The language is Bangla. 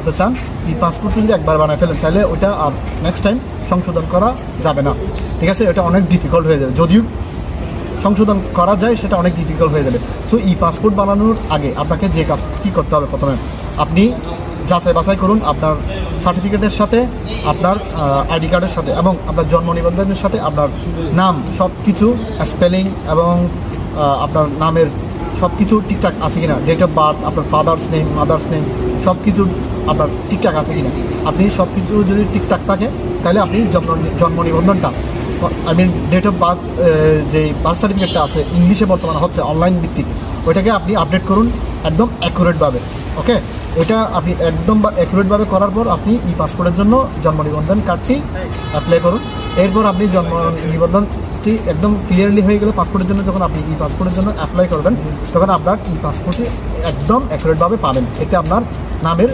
বানাতে চান, ই পাসপোর্টটি যদি একবার বানায় ফেলেন তাহলে ওটা আর নেক্সট টাইম সংশোধন করা যাবে না। ঠিক আছে, এটা অনেক ডিফিকাল্ট হয়ে যাবে, যদিও সংশোধন করা যায় সেটা অনেক ডিফিকাল্ট হয়ে যাবে। সো ই পাসপোর্ট বানানোর আগে আপনাকে যে কাজ কী করতে হবে, প্রথমে আপনি যাচাই বাছাই করুন আপনার সার্টিফিকেটের সাথে, আপনার আইডি কার্ডের সাথে এবং আপনার জন্ম নিবন্ধনের সাথে আপনার নাম সব কিছু স্পেলিং এবং আপনার নামের সব কিছু ঠিকঠাক আছে কিনা, ডেট অফ বার্থ, আপনার ফাদার্স নেম, মাদার্স নেম সব কিছু আপনার ঠিকঠাক আছে কিনা। আপনি সব কিছু যদি ঠিকঠাক থাকে তাহলে আপনি জন্ম নিবন্ধনটা, I mean date of birth, যে বার্থ সার্টিফিকেটটা আছে ইংলিশে বর্তমানে হচ্ছে অনলাইন ভিত্তিক, ওইটাকে আপনি আপডেট করুন একদম অ্যাকুরেটভাবে। ওকে, ওইটা আপনি একদম অ্যাকুরেটভাবে করার পর আপনি ই পাসপোর্টের জন্য জন্ম নিবন্ধন কার্ডটি অ্যাপ্লাই করুন। এরপর আপনি জন্ম নিবন্ধনটি একদম ক্লিয়ারলি হয়ে গেলে পাসপোর্টের জন্য যখন আপনি ই পাসপোর্টের জন্য অ্যাপ্লাই করবেন তখন আপনার ই পাসপোর্টটি একদম অ্যাকুরেটভাবে পাবেন। এতে আপনার নামের